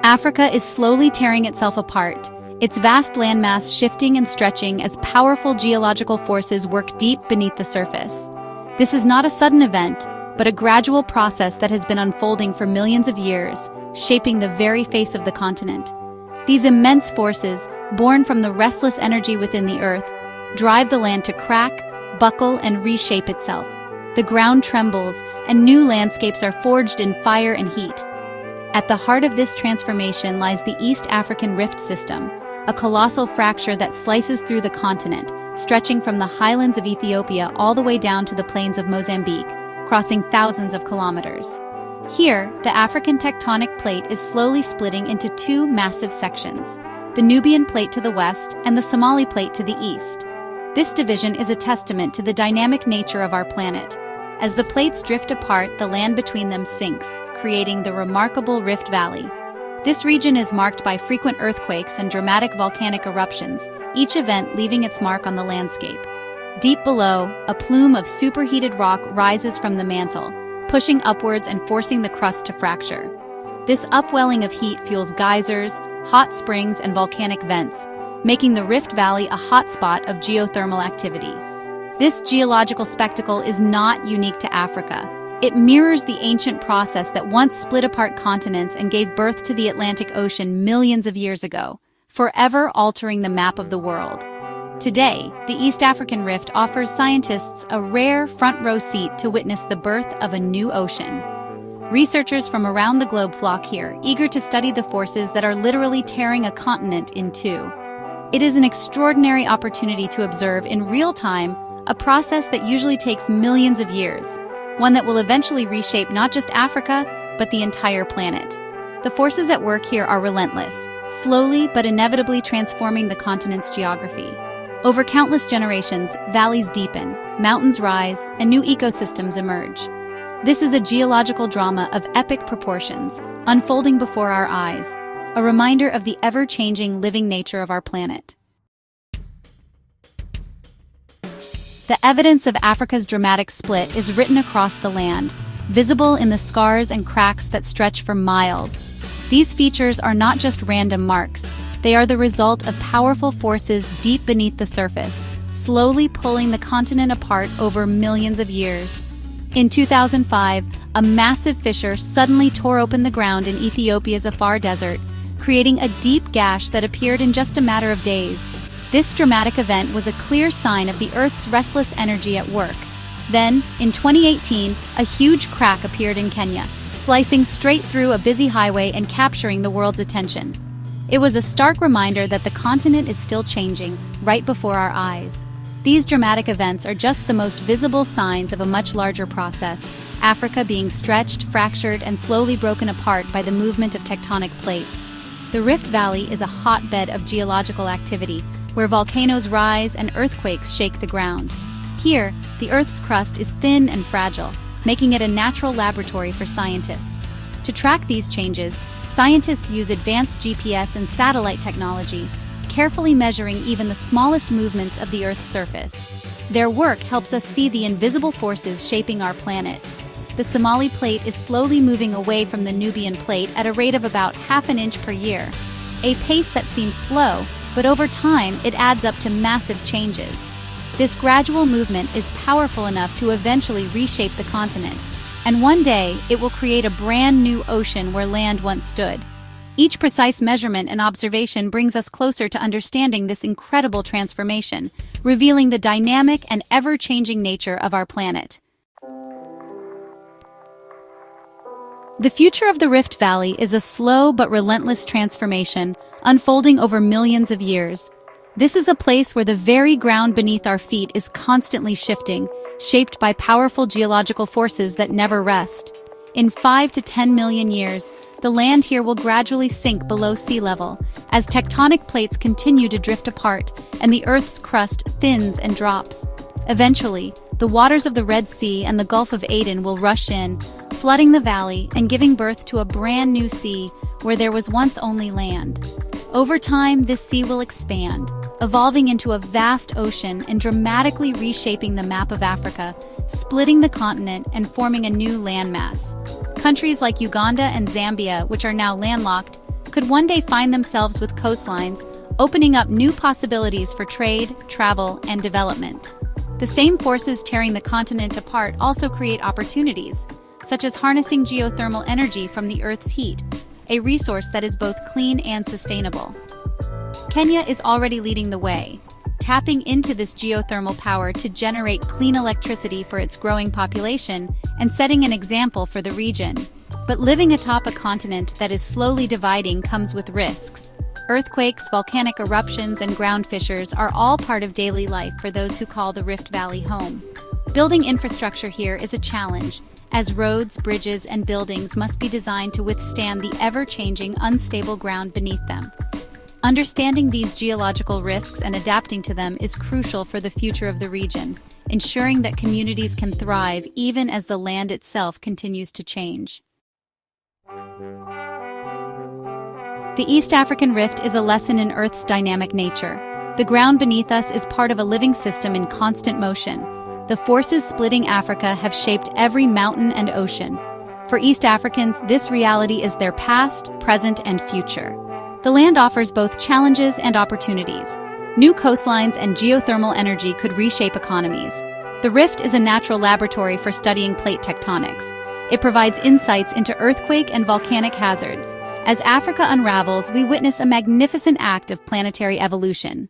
Africa is slowly tearing itself apart, its vast landmass shifting and stretching as powerful geological forces work deep beneath the surface. This is not a sudden event, but a gradual process that has been unfolding for millions of years, shaping the very face of the continent. These immense forces, born from the restless energy within the earth, drive the land to crack, buckle, and reshape itself. The ground trembles, and new landscapes are forged in fire and heat. At the heart of this transformation lies the East African Rift System, a colossal fracture that slices through the continent, stretching from the highlands of Ethiopia all the way down to the plains of Mozambique, crossing thousands of kilometers. Here, the African tectonic plate is slowly splitting into two massive sections, the Nubian plate to the west and the Somali plate to the east. This division is a testament to the dynamic nature of our planet. As the plates drift apart, the land between them sinks, creating the remarkable Rift Valley. This region is marked by frequent earthquakes and dramatic volcanic eruptions, each event leaving its mark on the landscape. Deep below, a plume of superheated rock rises from the mantle, pushing upwards and forcing the crust to fracture. This upwelling of heat fuels geysers, hot springs, and volcanic vents, making the Rift Valley a hotspot of geothermal activity. This geological spectacle is not unique to Africa. It mirrors the ancient process that once split apart continents and gave birth to the Atlantic Ocean millions of years ago, forever altering the map of the world. Today, the East African Rift offers scientists a rare front-row seat to witness the birth of a new ocean. Researchers from around the globe flock here, eager to study the forces that are literally tearing a continent in two. It is an extraordinary opportunity to observe in real time a process that usually takes millions of years, one that will eventually reshape not just Africa, but the entire planet. The forces at work here are relentless, slowly but inevitably transforming the continent's geography. Over countless generations, valleys deepen, mountains rise, and new ecosystems emerge. This is a geological drama of epic proportions, unfolding before our eyes, a reminder of the ever-changing living nature of our planet. The evidence of Africa's dramatic split is written across the land, visible in the scars and cracks that stretch for miles. These features are not just random marks, they are the result of powerful forces deep beneath the surface, slowly pulling the continent apart over millions of years. In 2005, a massive fissure suddenly tore open the ground in Ethiopia's Afar Desert, creating a deep gash that appeared in just a matter of days. This dramatic event was a clear sign of the Earth's restless energy at work. Then, in 2018, a huge crack appeared in Kenya, slicing straight through a busy highway and capturing the world's attention. It was a stark reminder that the continent is still changing, right before our eyes. These dramatic events are just the most visible signs of a much larger process, Africa being stretched, fractured, and slowly broken apart by the movement of tectonic plates. The Rift Valley is a hotbed of geological activity, where volcanoes rise and earthquakes shake the ground. Here, the Earth's crust is thin and fragile, making it a natural laboratory for scientists. To track these changes, scientists use advanced GPS and satellite technology, carefully measuring even the smallest movements of the Earth's surface. Their work helps us see the invisible forces shaping our planet. The Somali plate is slowly moving away from the Nubian plate at a rate of about half an inch per year, a pace that seems slow, but over time it adds up to massive changes. This gradual movement is powerful enough to eventually reshape the continent, and one day it will create a brand new ocean where land once stood. Each precise measurement and observation brings us closer to understanding this incredible transformation, revealing the dynamic and ever-changing nature of our planet. The future of the Rift Valley is a slow but relentless transformation, unfolding over millions of years. This is a place where the very ground beneath our feet is constantly shifting, shaped by powerful geological forces that never rest. In 5 to 10 million years, the land here will gradually sink below sea level, as tectonic plates continue to drift apart and the Earth's crust thins and drops. Eventually, the waters of the Red Sea and the Gulf of Aden will rush in, flooding the valley and giving birth to a brand new sea where there was once only land. Over time, this sea will expand, evolving into a vast ocean and dramatically reshaping the map of Africa, splitting the continent and forming a new landmass. Countries like Uganda and Zambia, which are now landlocked, could one day find themselves with coastlines, opening up new possibilities for trade, travel, and development. The same forces tearing the continent apart also create opportunities, such as harnessing geothermal energy from the Earth's heat, a resource that is both clean and sustainable. Kenya is already leading the way, tapping into this geothermal power to generate clean electricity for its growing population and setting an example for the region. But living atop a continent that is slowly dividing comes with risks. Earthquakes, volcanic eruptions, and ground fissures are all part of daily life for those who call the Rift Valley home. Building infrastructure here is a challenge, as roads, bridges, and buildings must be designed to withstand the ever-changing, unstable ground beneath them. Understanding these geological risks and adapting to them is crucial for the future of the region, ensuring that communities can thrive even as the land itself continues to change. The East African Rift is a lesson in Earth's dynamic nature. The ground beneath us is part of a living system in constant motion. The forces splitting Africa have shaped every mountain and ocean. For East Africans, this reality is their past, present, and future. The land offers both challenges and opportunities. New coastlines and geothermal energy could reshape economies. The Rift is a natural laboratory for studying plate tectonics. It provides insights into earthquake and volcanic hazards. As Africa unravels, we witness a magnificent act of planetary evolution.